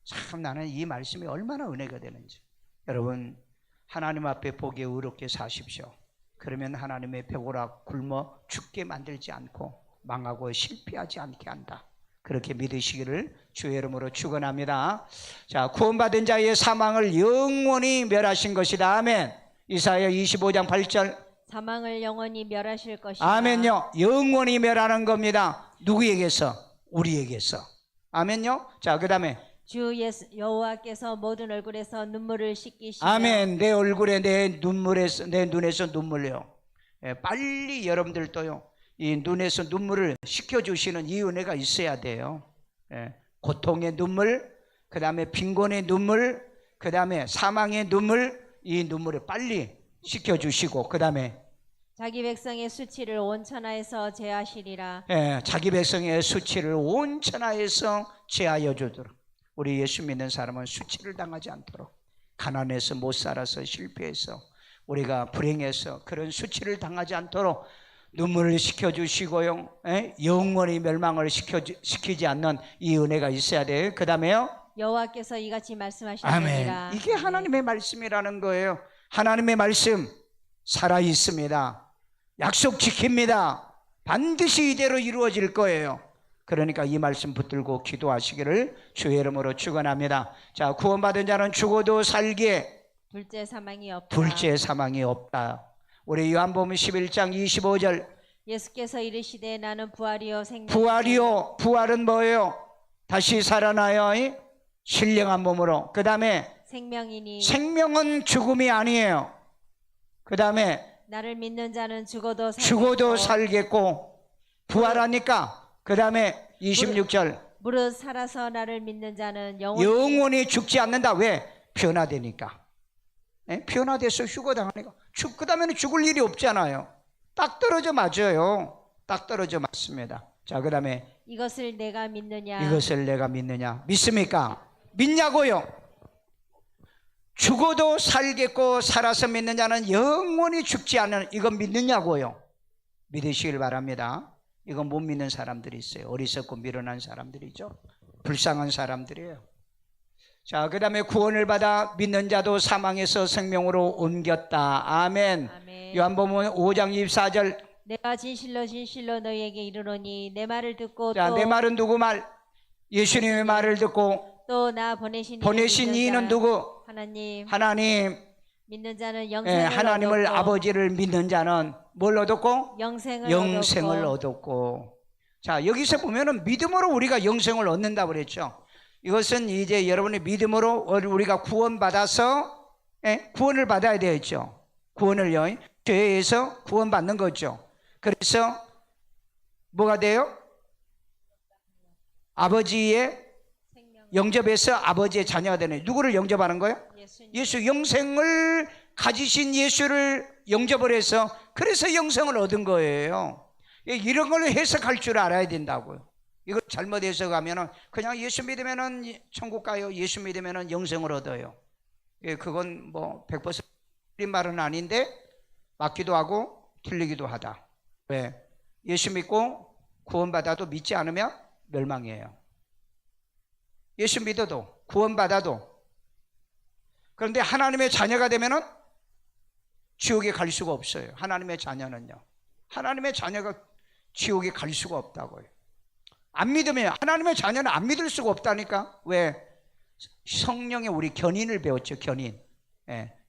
참 나는 이 말씀이 얼마나 은혜가 되는지. 여러분 하나님 앞에 보기에 의롭게 사십시오. 그러면 하나님의 벽오락 굶어 죽게 만들지 않고 망하고 실패하지 않게 한다. 그렇게 믿으시기를 주의 이름으로 축원합니다. 자, 구원받은 자의 사망을 영원히 멸하신 것이다. 아멘. 이사야 25장 8절. 사망을 영원히 멸하실 것이다. 아멘요. 영원히 멸하는 겁니다. 누구에게서? 우리에게서. 아멘요. 자, 그 다음에 주 여호와께서 모든 얼굴에서 눈물을 씻기시며. 아멘. 내 얼굴에 내 눈에서 눈물요. 빨리 여러분들도요 이 눈에서 눈물을 씻겨주시는 이 은혜가 있어야 돼요. 고통의 눈물, 그 다음에 빈곤의 눈물, 그 다음에 사망의 눈물, 이 눈물을 빨리 씻겨주시고 그 다음에 자기 백성의 수치를 온 천하에서 제하시리라. 자기 백성의 수치를 온 천하에서 제하여 주도록. 우리 예수 믿는 사람은 수치를 당하지 않도록, 가난해서 못 살아서 실패해서 우리가 불행해서 그런 수치를 당하지 않도록 눈물을 식혀주시고요, 영원히 멸망을 시키지 않는 이 은혜가 있어야 돼요. 그 다음에요 여호와께서 이같이 말씀하시느니라. 아멘. 이게 하나님의 말씀이라는 거예요. 하나님의 말씀 살아있습니다. 약속 지킵니다. 반드시 이대로 이루어질 거예요. 그러니까 이 말씀 붙들고 기도하시기를 주의 이름으로 축원합니다. 자, 구원받은 자는 죽어도 살기에 둘째 사망이 없다. 둘째 사망이 없다. 우리 요한복음 11장 25절. 예수께서 이르시되 나는 부활이요 생명. 부활이요. 부활은 뭐예요? 다시 살아나요. 신령한 몸으로. 그 다음에 생명이니. 생명은 죽음이 아니에요. 그 다음에 나를 믿는 자는 죽어도 죽어도 살겠고 부활하니까 그 다음에 26절 무릇 살아서 나를 믿는 자는 영원히 죽지 않는다. 왜? 변화되니까. 변화돼서 휴거당하니까. 그 다음에는 죽을 일이 없잖아요. 딱 떨어져 맞아요. 딱 떨어져 맞습니다. 자, 그 다음에 이것을 내가 믿느냐? 이것을 내가 믿느냐? 믿습니까? 믿냐고요? 죽어도 살겠고 살아서 믿는 자는 영원히 죽지 않는, 이건 믿느냐고요? 믿으시길 바랍니다. 이건 못 믿는 사람들이 있어요. 어리석고 미련한 사람들이죠. 불쌍한 사람들이에요. 자, 그 다음에 구원을 받아 믿는 자도 사망에서 생명으로 옮겼다. 아멘. 아멘. 요한복음 5장 24절. 내가 진실로 너희에게 이르노니 내 말을 듣고 자, 내 말은 누구 말? 예수님의 말을 듣고 또 나 보내신 이는 누구? 하나님. 믿는 자는 하나님을 얻었고, 아버지를 믿는 자는 뭘 얻었고? 영생을 얻었고. 자, 여기서 보면은 믿음으로 우리가 영생을 얻는다 그랬죠. 이것은 이제 여러분의 믿음으로 우리가 구원받아서 구원을 받아야 되겠죠. 구원을요. 죄에서 구원받는 거죠. 그래서 뭐가 돼요? 아버지의 영접해서 아버지의 자녀가 되네. 누구를 영접하는 거예요? 예수. 영생을 가지신 예수를 영접을 해서 그래서 영생을 얻은 거예요. 이런 걸 해석할 줄 알아야 된다고요. 이걸 잘못 해석하면 그냥 예수 믿으면 천국 가요, 예수 믿으면 영생을 얻어요. 그건 뭐 100% 틀린 말은 아닌데 맞기도 하고 틀리기도 하다. 왜? 예수 믿고 구원받아도 믿지 않으면 멸망이에요. 예수 믿어도 구원받아도. 그런데 하나님의 자녀가 되면은 지옥에 갈 수가 없어요. 하나님의 자녀는요. 하나님의 자녀가 지옥에 갈 수가 없다고요. 안 믿으면, 하나님의 자녀는 안 믿을 수가 없다니까. 왜? 성령의 우리 견인을 배웠죠. 견인.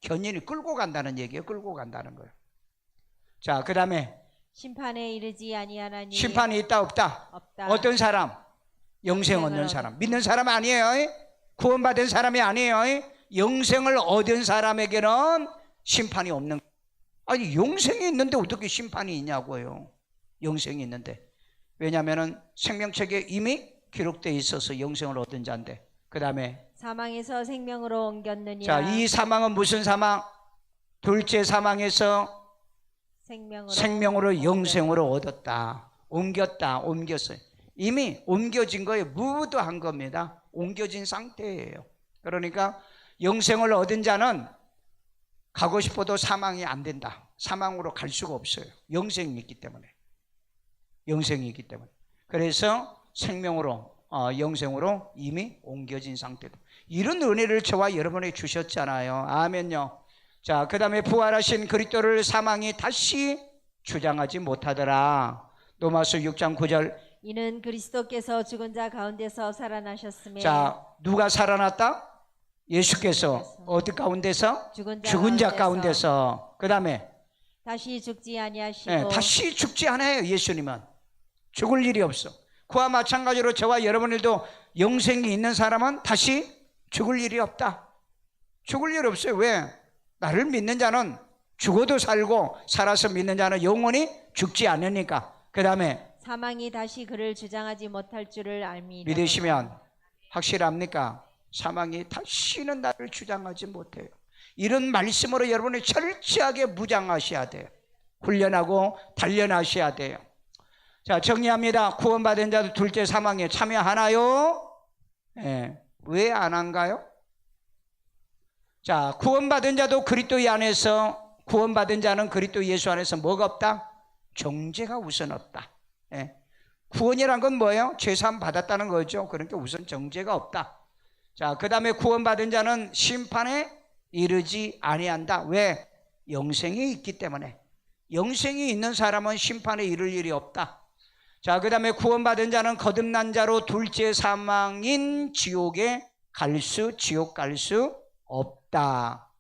견인이 끌고 간다는 얘기예요. 끌고 간다는 거예요. 자, 그 다음에 심판에 이르지 아니하나니. 심판이 있다 없다? 없다. 어떤 사람? 영생 얻는 사람. 믿는 사람 아니에요. 구원받은 사람이 아니에요. 영생을 얻은 사람에게는 심판이 없는. 아니, 영생이 있는데 어떻게 심판이 있냐고요. 영생이 있는데. 왜냐하면 생명책에 이미 기록되어 있어서 영생을 얻은 자인데. 그 다음에 사망에서 생명으로 옮겼느니라. 자, 이 사망은 무슨 사망? 둘째 사망에서 생명으로 영생으로 얻었다. 옮겼어요. 이미 옮겨진 거예요. 무도한 겁니다. 옮겨진 상태예요. 그러니까 영생을 얻은 자는 가고 싶어도 사망이 안 된다. 사망으로 갈 수가 없어요. 영생이 있기 때문에. 영생이 있기 때문에. 그래서 생명으로 영생으로 이미 옮겨진 상태다. 이런 은혜를 저와 여러분에게 주셨잖아요. 아멘요. 자, 그 다음에 부활하신 그리스도를 사망이 다시 주장하지 못하더라. 로마서 6장 9절. 이는 그리스도께서 죽은 자 가운데서 살아나셨으며. 자, 누가 살아났다? 예수께서 어디 가운데서? 죽은 자 가운데서. 그 다음에 다시 죽지 아니하시고. 다시 죽지 않아요. 예수님은 죽을 일이 없어. 그와 마찬가지로 저와 여러분들도 영생이 있는 사람은 다시 죽을 일이 없다. 죽을 일이 없어요. 왜? 나를 믿는 자는 죽어도 살고 살아서 믿는 자는 영원히 죽지 않으니까. 그 다음에 사망이 다시 그를 주장하지 못할 줄을 알미라. 믿으시면 확실합니까? 사망이 다시는 나를 주장하지 못해요. 이런 말씀으로 여러분이 철저하게 무장하셔야 돼요. 훈련하고 단련하셔야 돼요. 자, 정리합니다. 구원받은 자도 둘째 사망에 참여하나요? 왜 안 한가요? 자, 구원받은 자도 그리스도 안에서, 구원받은 자는 그리스도 예수 안에서 뭐가 없다? 정죄가 우선 없다. 구원이란 건 뭐예요? 죄사함 받았다는 거죠. 그러니까 우선 정죄가 없다. 자, 그 다음에 구원받은 자는 심판에 이르지 아니한다. 왜? 영생이 있기 때문에. 영생이 있는 사람은 심판에 이를 일이 없다. 자, 그 다음에 구원받은 자는 거듭난 자로 둘째 사망인 지옥에 지옥 갈 수 없다.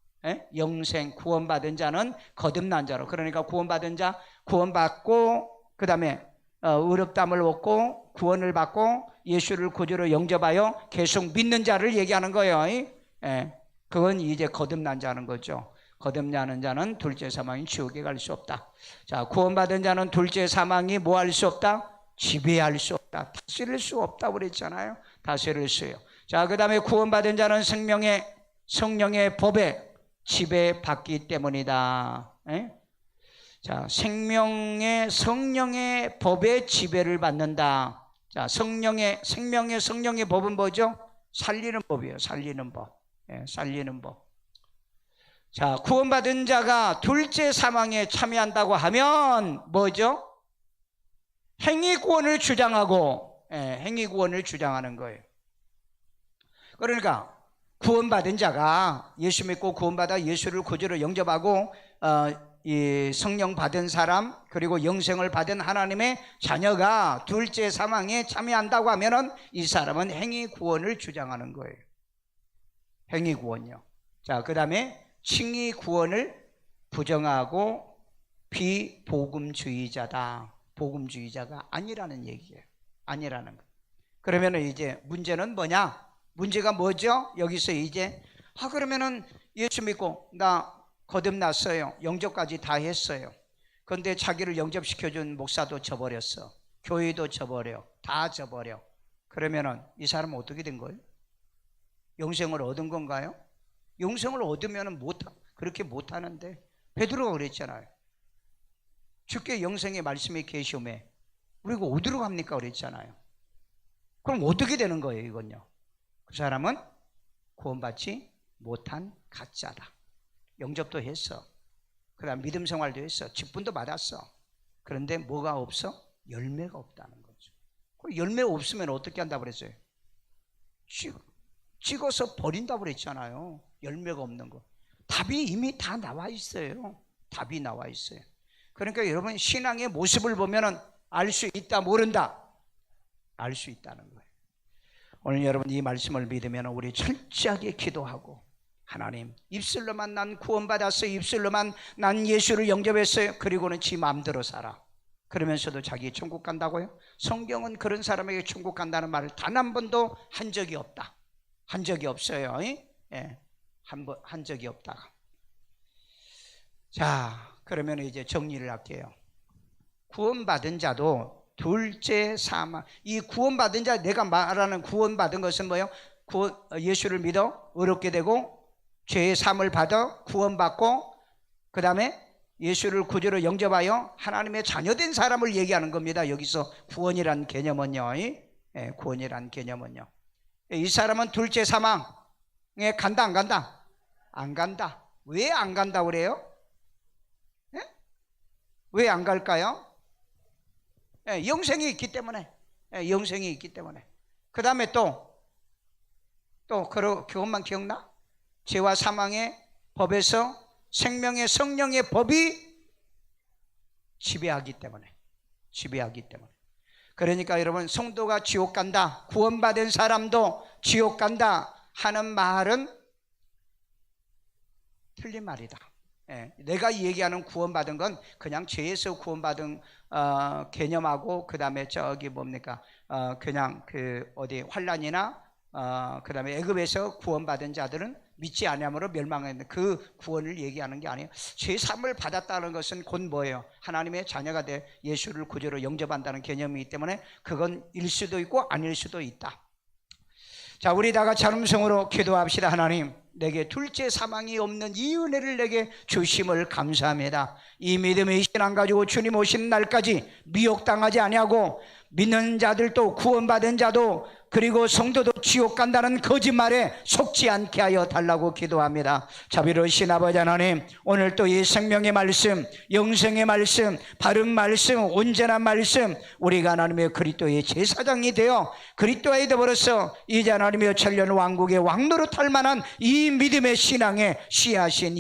영생, 구원받은 자는 거듭난 자로. 그러니까 구원받은 자, 구원받고 그 다음에 의롭다함을 얻고 구원을 받고 예수를 구주로 영접하여 계속 믿는 자를 얘기하는 거예요. 그건 이제 거듭난 자는 거죠. 거듭지 않은 자는 둘째 사망이 지옥에 갈 수 없다. 자, 구원받은 자는 둘째 사망이 뭐 할 수 없다? 지배할 수 없다. 다스릴 수 없다고 그랬잖아요. 다스릴 수요. 자, 그 다음에 구원받은 자는 성령의 법에 지배받기 때문이다. 에? 자, 성령의 법에 지배를 받는다. 자, 성령의 법은 뭐죠? 살리는 법이에요. 살리는 법. 예, 살리는 법. 자, 구원받은 자가 둘째 사망에 참여한다고 하면 뭐죠? 행위구원을 주장하고, 행위구원을 주장하는 거예요. 그러니까 구원받은 자가 예수 믿고 구원받아 예수를 구주로 영접하고 이 성령 받은 사람 그리고 영생을 받은 하나님의 자녀가 둘째 사망에 참여한다고 하면은 이 사람은 행위구원을 주장하는 거예요. 행위구원요. 자, 그 다음에 칭의구원을 부정하고 비복음주의자다. 복음주의자가 아니라는 얘기예요. 아니라는 거. 그러면 이제 문제는 뭐냐? 문제가 뭐죠? 여기서 이제 그러면은 예수 믿고 나 거듭났어요. 영접까지 다 했어요. 그런데 자기를 영접시켜준 목사도 저버렸어. 교회도 저버려. 다 저버려. 그러면은 이 사람은 어떻게 된 거예요? 영생을 얻은 건가요? 영생을 얻으면은 그렇게 못하는데 베드로가 그랬잖아요. 주께 영생의 말씀이 계시오매 우리가 어디로 갑니까? 그랬잖아요. 그럼 어떻게 되는 거예요? 이건요. 그 사람은 구원받지 못한 가짜다. 영접도 했어. 그 다음 믿음 생활도 했어. 직분도 받았어. 그런데 뭐가 없어? 열매가 없다는 거죠. 열매가 없으면 어떻게 한다고 그랬어요? 찍어서 버린다고 그랬잖아요. 열매가 없는 거. 답이 이미 다 나와 있어요. 답이 나와 있어요. 그러니까 여러분 신앙의 모습을 보면은 알 수 있다 모른다? 알 수 있다는 거예요. 오늘 여러분 이 말씀을 믿으면 우리 철저하게 기도하고 하나님 입술로만 난 구원받았어요. 입술로만 난 예수를 영접했어요. 그리고는 지 마음대로 살아. 그러면서도 자기 천국 간다고요? 성경은 그런 사람에게 천국 간다는 말을 단 한 번도 한 적이 없다. 한 적이 없어요. 예, 한 적이 없다. 자, 그러면 이제 정리를 할게요. 구원받은 자도 둘째 사망, 이 구원받은 자, 내가 말하는 구원받은 것은 뭐예요? 예수를 믿어 의롭게 되고 죄의 사함을 받아 구원받고 그 다음에 예수를 구주로 영접하여 하나님의 자녀된 사람을 얘기하는 겁니다. 여기서 구원이란 개념은요. 구원이란 개념은요. 이 사람은 둘째 사망에 간다 안 간다? 안 간다. 왜 안 간다고 그래요? 왜 안 갈까요? 영생이 있기 때문에. 영생이 있기 때문에. 그 다음에 또 그것만 기억나? 죄와 사망의 법에서 생명의 성령의 법이 지배하기 때문에. 그러니까 여러분 성도가 지옥 간다, 구원받은 사람도 지옥 간다 하는 말은 틀린 말이다. 내가 얘기하는 구원받은 건 그냥 죄에서 구원받은 개념하고 그 다음에 그냥 환난이나 그 다음에 애굽에서 구원받은 자들은 믿지 아니함으로 멸망했는데 그 구원을 얘기하는 게 아니에요. 죄사함을 받았다는 것은 곧 뭐예요? 하나님의 자녀가 돼 예수를 구주로 영접한다는 개념이기 때문에 그건 일 수도 있고 아닐 수도 있다. 자, 우리 다 같이 한음성으로 기도합시다. 하나님, 내게 둘째 사망이 없는 이 은혜를 내게 주심을 감사합니다. 이 믿음의 신앙 가지고 주님 오시는 날까지 미혹당하지 아니하고 믿는 자들도 구원받은 자도 그리고 성도도 지옥 간다는 거짓말에 속지 않게 하여 달라고 기도합니다. 자비로우신 아버지 하나님, 오늘 또 이 생명의 말씀, 영생의 말씀, 바른 말씀, 온전한 말씀, 우리가 하나님의 그리스도의 제사장이 되어 그리스도에 더불어서 이제 하나님의 천년 왕국의 왕노릇할 만한 이 믿음의 신앙에 씨앗인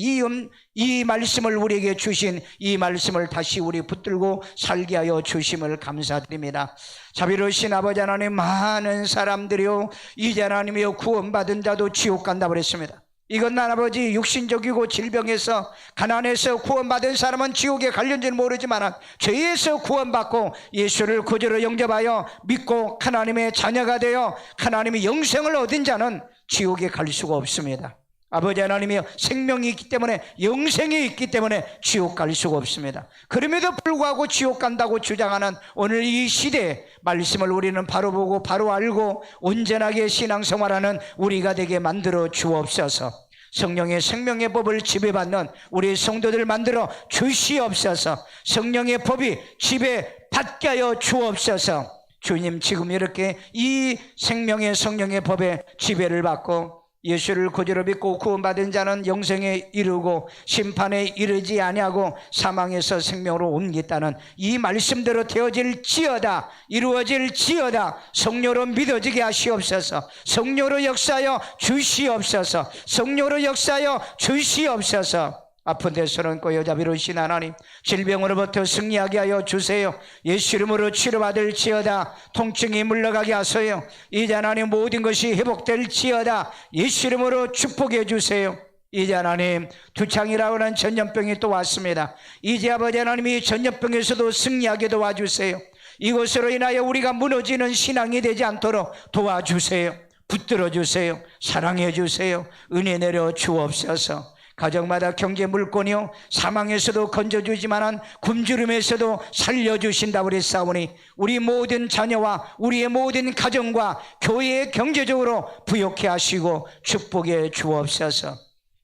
이 말씀을 우리에게 주신 이 말씀을 다시 우리 붙들고 살게 하여 주심을 감사드립니다. 자비로우신 아버지 하나님, 많은 사람들이요 이제 하나님이여 구원받은 자도 지옥 간다고 그랬습니다. 이건 아버지 육신적이고 질병에서 가난해서 구원받은 사람은 지옥에 갈는지는 모르지만 죄에서 구원받고 예수를 구주로 영접하여 믿고 하나님의 자녀가 되어 하나님의 영생을 얻은 자는 지옥에 갈 수가 없습니다. 아버지 하나님이 생명이 있기 때문에, 영생이 있기 때문에 지옥 갈 수가 없습니다. 그럼에도 불구하고 지옥 간다고 주장하는 오늘 이 시대에 말씀을 우리는 바로 보고 바로 알고 온전하게 신앙생활하는 우리가 되게 만들어 주옵소서. 성령의 생명의 법을 지배받는 우리 성도들 만들어 주시옵소서. 성령의 법이 지배받게 하여 주옵소서. 주님, 지금 이렇게 이 생명의 성령의 법에 지배를 받고 예수를 구주로 믿고 구원받은 자는 영생에 이르고 심판에 이르지 아니하고 사망에서 생명으로 옮겼다는 이 말씀대로 되어질지어다, 이루어질지어다. 성령으로 믿어지게 하시옵소서. 성령으로 역사하여 주시옵소서. 성령으로 역사하여 주시옵소서. 아픈 데서 얹고 여자비로우신 하나님, 질병으로부터 승리하게 하여 주세요. 예수 이름으로 치료받을지어다. 통증이 물러가게 하소요. 이제 하나님 모든 것이 회복될지어다. 예수 이름으로 축복해 주세요. 이제 하나님, 두창이라고 하는 전염병이 또 왔습니다. 이제 아버지 하나님이 전염병에서도 승리하게 도와주세요. 이것으로 인하여 우리가 무너지는 신앙이 되지 않도록 도와주세요. 붙들어 주세요. 사랑해 주세요. 은혜 내려 주옵소서. 가정마다 경제 물건이요 사망에서도 건져주지만은 굶주림에서도 살려주신다 그랬사오니 우리 모든 자녀와 우리의 모든 가정과 교회의 경제적으로 부욕해 하시고 축복해 주옵소서.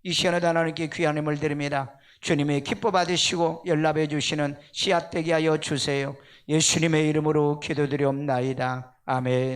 이 시간에 하나님께 귀한 힘을 드립니다. 주님의 기뻐 받으시고 연락해 주시는 씨앗되게 하여 주세요. 예수님의 이름으로 기도드리옵나이다. 아멘.